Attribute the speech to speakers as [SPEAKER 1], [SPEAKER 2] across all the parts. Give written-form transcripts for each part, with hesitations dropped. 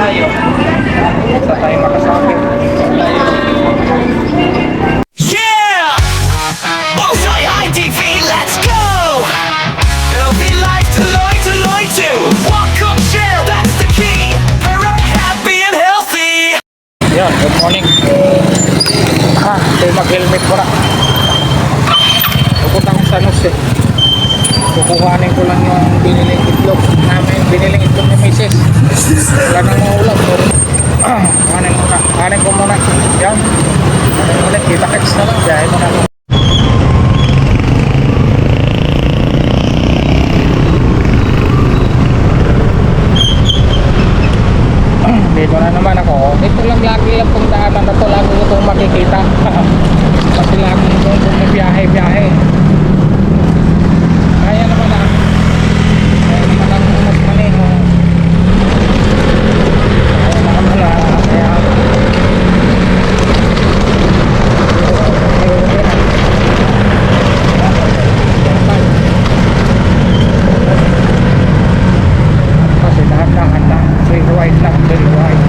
[SPEAKER 1] tayo. Sa tayo makasakit.
[SPEAKER 2] Yeah! Bullseye High TV, let's go! It'll be like Deloitte, Deloitte too. Walk up, share, that's the key. We're happy and healthy.
[SPEAKER 1] Yan, good morning. Tayo mag-helmet ko na. Pupunta akong San Jose. Kukuhanin ko lang yung biniling itlog namin. Biniling itlog ni Mrs. Wala nang mga ulam. Kuhanin ko muna. Yan. Kuhanin ulit. Kita-kits na lang. Dahil mo na. Dito na naman ako. Ito lang lagi lang pong daanan na to. Lagi ko itong makikita. Kasi lagi ko itong biyahe-biyahe. Kaya naman na. Kaya naman ang mas maneho. Kaya naman na. Kaya kasi dahan-dahan lang. Very wide lang. Very wide.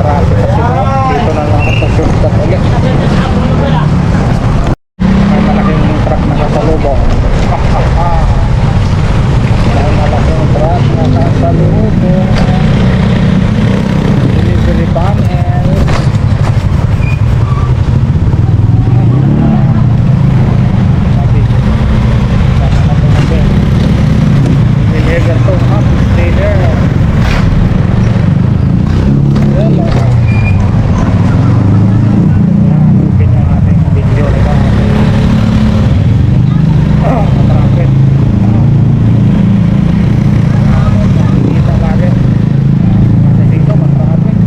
[SPEAKER 1] Traffic kasi ko. Dito na lang ako sa shortcut ulit. May malaking truck na kasalubong. May malaking truck na kasalubong. Delivery panel. Deliver to half trailer. Hello. Open yung ating video nila. Matrapit. Dito bagay. Kasi dito matrapit.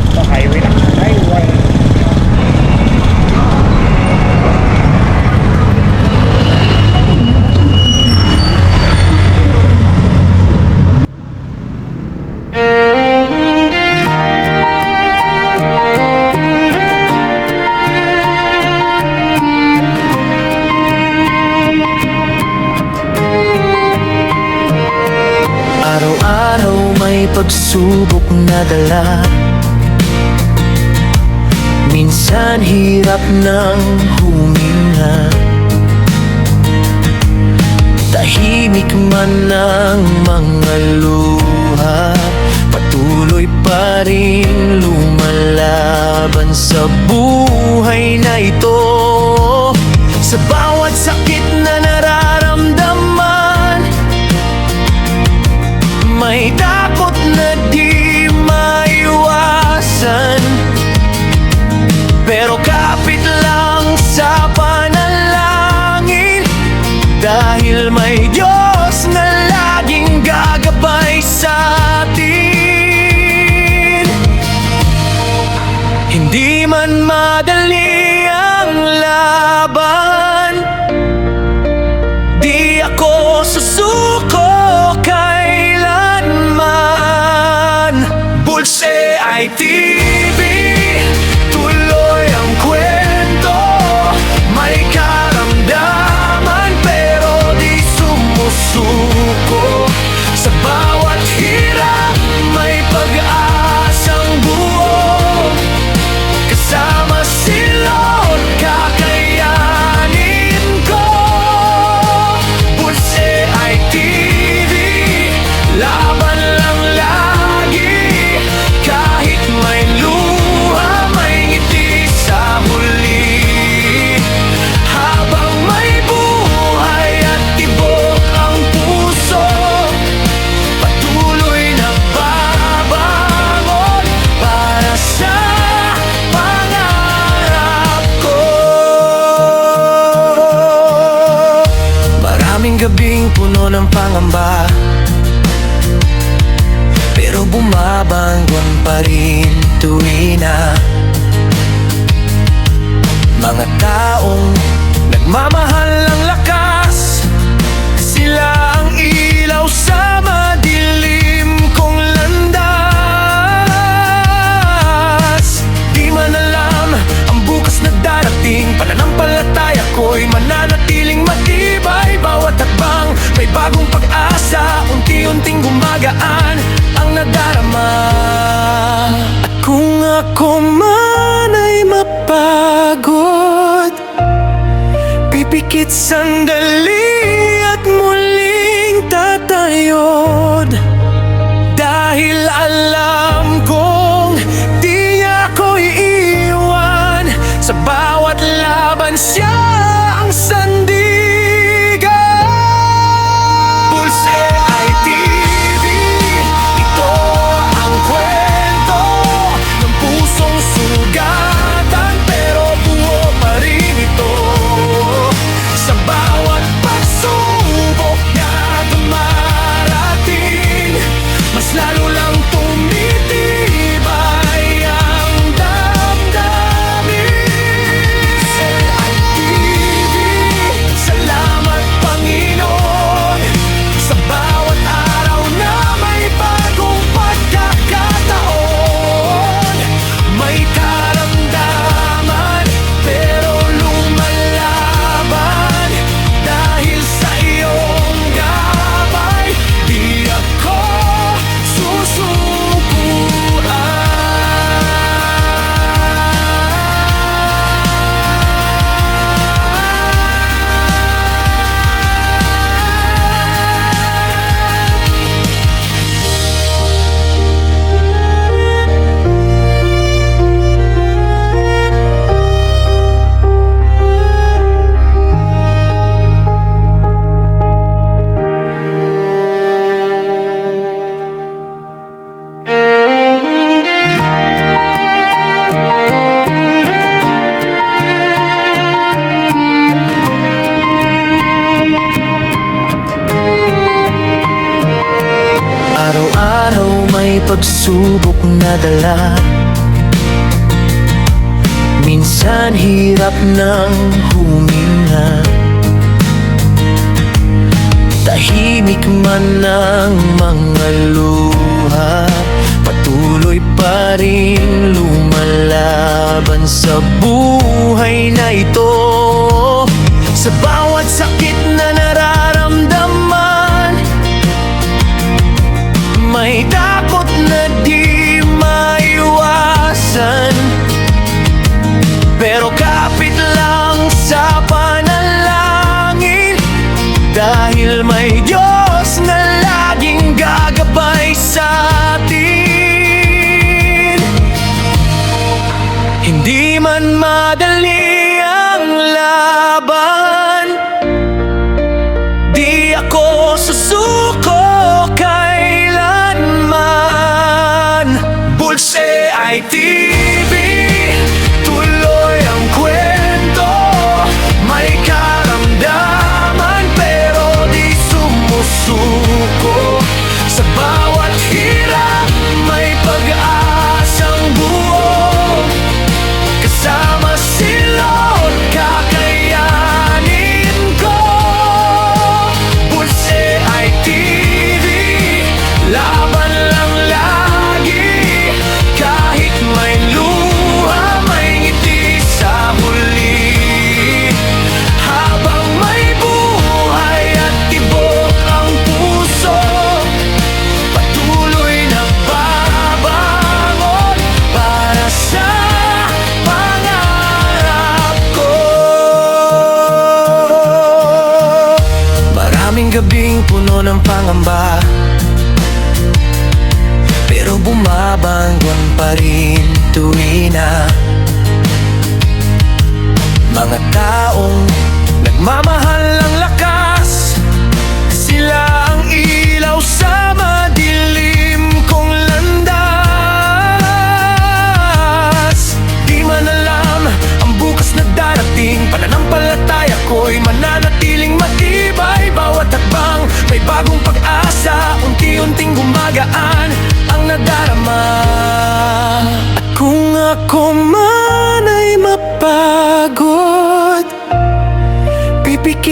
[SPEAKER 1] So highway na. Highway.
[SPEAKER 2] Araw-araw may pagsubok na dala. Minsan hirap ng huminga. Tahimik man ang mga luha, patuloy pa rin lumalaban sa buhay na ito. Sa bawat sakit na nararamdaman, may takot na di maiwasan. Pero kapit lang sa panalangin, dahil may Diyos na laging gagabay sa atin. Hindi man madali ang laban, di ako susuko kailanman. Bulse ITV, tuloy ang kwento. May karamdaman pero di sumusuko. Sa bawat hirap may pag-asang buo. Kasama si Lord, kakayanin ko. Bulse ITV, laban lang lagi. Kahit may luha, may ngiti sa huli. Habang may buhay at tibok ang puso, puno ng pangamba, pero bumabanggon pa rin tuwing na mga taong nagmamahal ng lakas, sila ang ilaw sa madilim kong landas. Di man alam ang bukas na darating, pananampalataya ko'y mananatiling matibay. Bawat hakbang may bagong pag-asa, unti-unting gumagaan ang nadarama. At kung ako man ay mapagod, pipikit sandali at muling tatayod, dahil alam kong di niya ako iiwan. Sa bawat laban siya ang sandigan. Pulse ITV, ito ang kwento ng pusong sugatan, pero buo pa rin ito. Sa bawat pagsubok na dumarating, mas lalo lang tumitibay ang damdamin. Sa ITV, salamat Panginoon, sa bawat araw na may bagong pagkakataon. May karamdaman, pero lumalaban, dahil sa iyong gabay, di ako araw-araw may pagsubok na dala. Minsan hirap ng huminga, tahimik man ang mga luha, patuloy pa rin lumalaban sa buhay na ito. Sa bawat sakit na nararamdaman, may takot na di maiwasan, pero kapit lang sa panalangin, dahil may Diyos na laging gagabay sa atin. Hindi man madali ang laban, di ako susuko kailanman. Pulse ITV, tuloy ang kwento. May karamdaman, pero di sumusuko. Sa bawat hirap may pag-asang buo. Kasama si Lord, kakayanin ko. Pulse ITV, laban lang lagi. Kahit may luha, may ngiti sa huli. Habang may buhay at tibok ang puso, patuloy na babangon para sa pangarap ko. Maraming gabing puno ng pangamba, pero bumabanggon pa rin tuwing na mga taong nagmamahal ng lakas, sila ang ilaw sa madilim kong landas. Di man alam ang bukas na darating, pananampalataya ko'y mananatiling matibay. Bawat hakbang may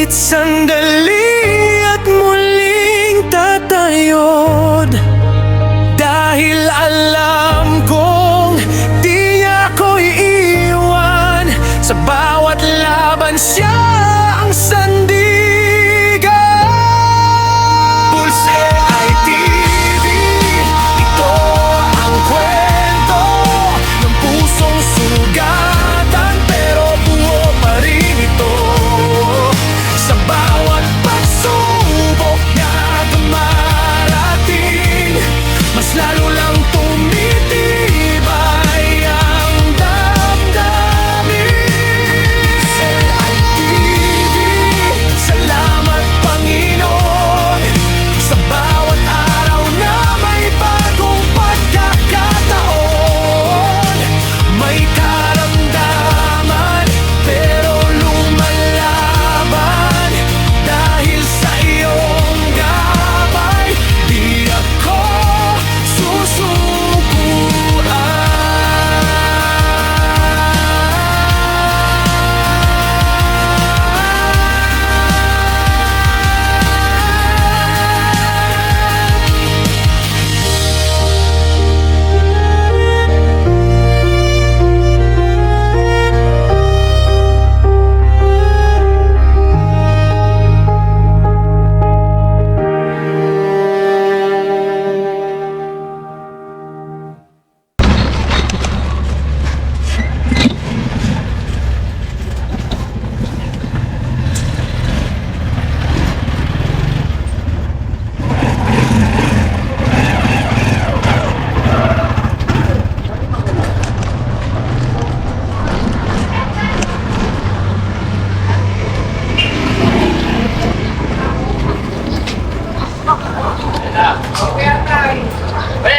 [SPEAKER 2] Kahit sandali at muling tatayod, dahil alam kong di niya ako iiwan. Sa bawat laban siya ang sandigan. Pulse ITV, ito ang kwento ng pusong sugatan, pero buo pa rin ito. Sa bawat pagsubok na dumarating, mas lalo lang tumitibay ang damdamin. Sa ITV, salamat Panginoon, sa bawat araw na may bagong pagkakataon. May karamdaman pero lumalaban, dahil sa iyong gabay di ako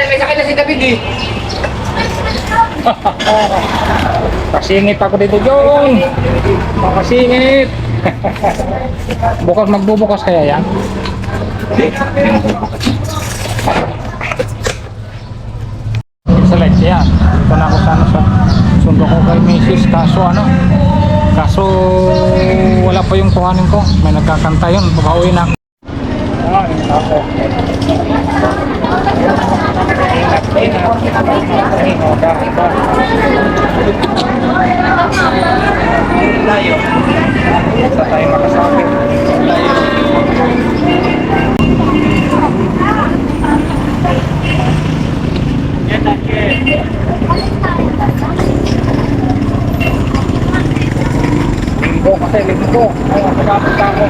[SPEAKER 3] May sakit na si David eh.
[SPEAKER 1] Kasingit ako dito, Jong. Kasingit. Magbubukas kaya yan? Select yan. Dito na ako sana sa sundo ko kay Mrs. Kaso wala pa yung kuhanin ko. May nagkakanta yun. Babauin na. Ako.
[SPEAKER 3] Tayo.
[SPEAKER 1] Basta tayo makasabi. Linggo. Ay, magkakapit ako.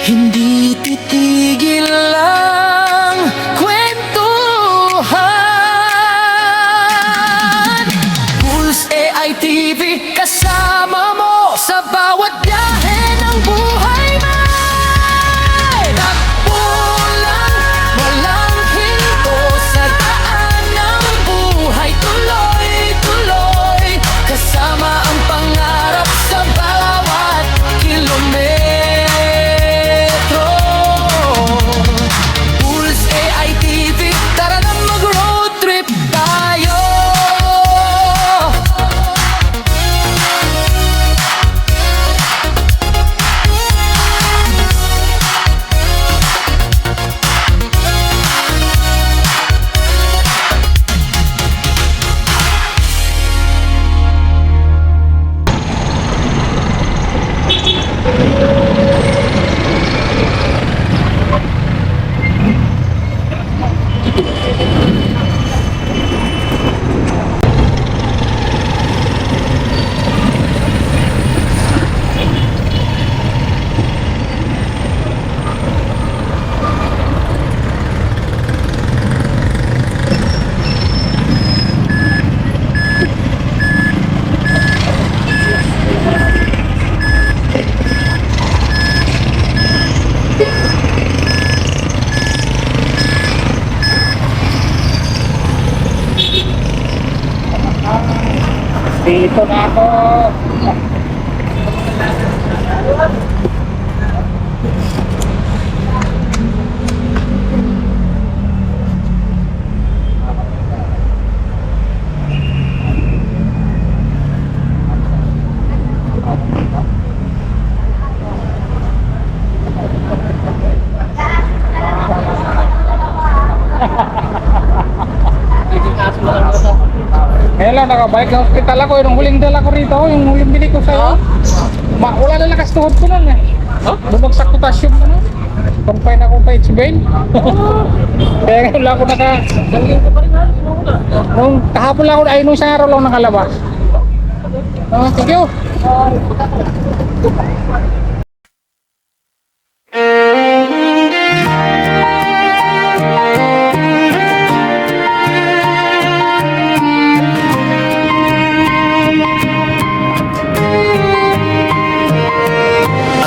[SPEAKER 2] Hindi titigil lang kwentuhan. Pulse AITV, kasama mo sa bawat biyahe ng buhay mo. Takbo lang, walang hinto sa daan ng buhay. Tuloy-tuloy, kasama ang pangarap sa bawat kilometro. Pulse AITV, tara na mag-road trip tayo.
[SPEAKER 1] Dito na ako. Ngayon lang nakabalik sa hospital ako. Yung huling dala ko rito, yung huling bili ko sa'yo. Wala na lakas tuhod ko nun eh. Bumagsak potassium ko nun. Confine ako pa H-Vein. Kaya ngayon lang ako nung kahapon lang ako, ay nung isang araw lang nakalabas. Thank you.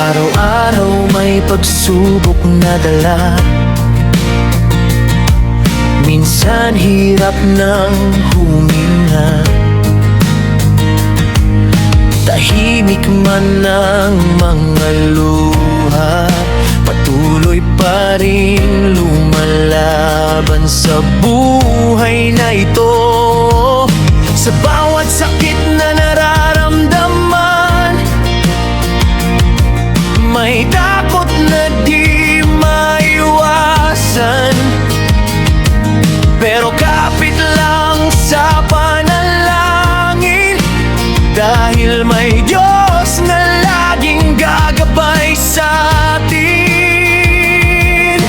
[SPEAKER 2] Araw-araw may pagsubok na dala. Minsan hirap ng huminga. Tahimik man ang mga luha, patuloy pa rin lumalaban sa buhay na ito. Sa bawat sakit na nararamdaman, may takot na di maiwasan. Pero kapit lang sa panalangin, dahil may Diyos na laging gagabay sa atin.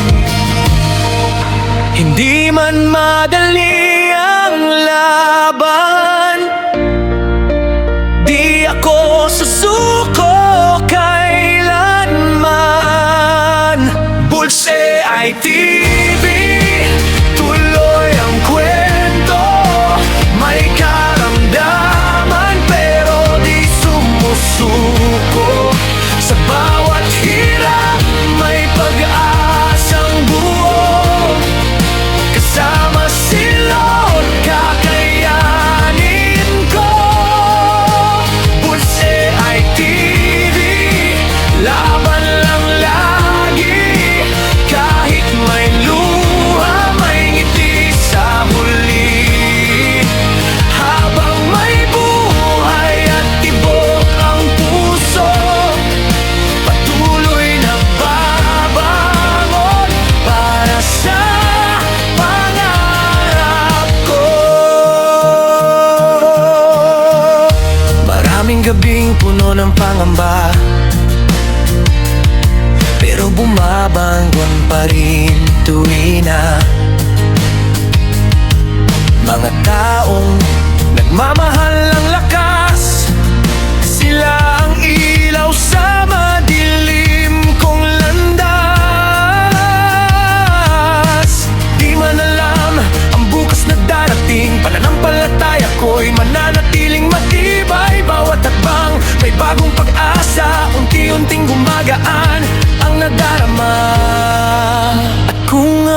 [SPEAKER 2] Hindi man madali ang laban, di ako susuko kailanman. Pulse AITV, tuloy ang kwento. May karamdaman pero di sumusuko. Sa bawat hirap may pag-asang buo. Kasama si Lord, kakayanin ko. Pulse AITV, laban lang lagi kahit may luha.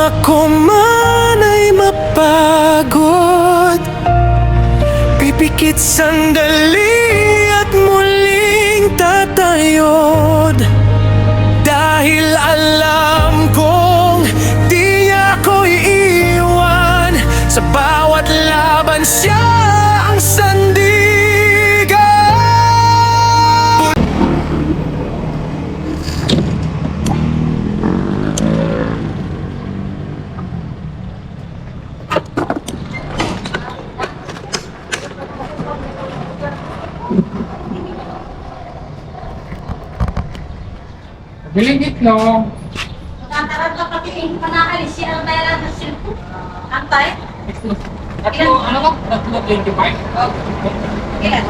[SPEAKER 2] ako man ay mapagod, pipikit sandali at muling tatayod. Dahil alam kong di niya ako iiwan, sa bawat laban siya ang sandigan.
[SPEAKER 1] Biling itlog.
[SPEAKER 4] Tataran ka pati yung panakalis siya ang bayaran sa cellphone. Antay?
[SPEAKER 1] Tatlo, ano ba? Tatlo 25?
[SPEAKER 4] Ilan?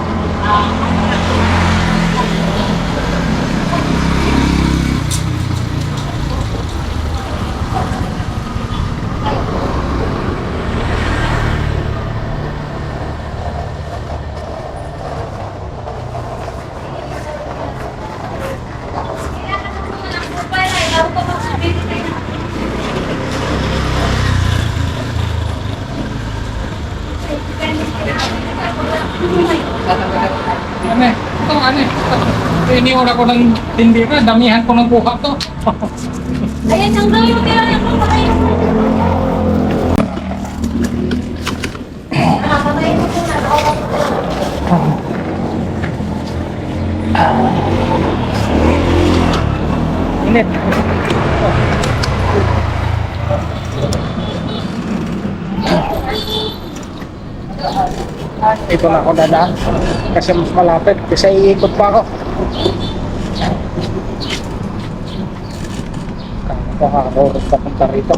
[SPEAKER 1] Ano eh? Ito, ano eh? Iniwan ako ng tindira, damihan ko ng kuha to.
[SPEAKER 4] Ayan, ang gawin mo kaya yung papakain mo. Patayin mo na.
[SPEAKER 1] Init. Ito na ako dadaan kasi mas malapit kasi iikot pa ako. Nakakaroon pa punta rito.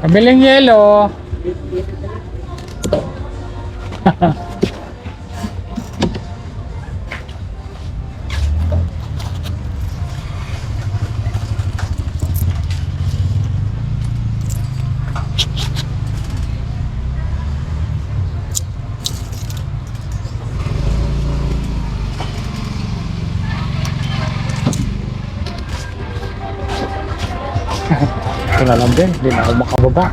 [SPEAKER 1] Kabiling yelo. Ito na lang din, hindi na ako makababa.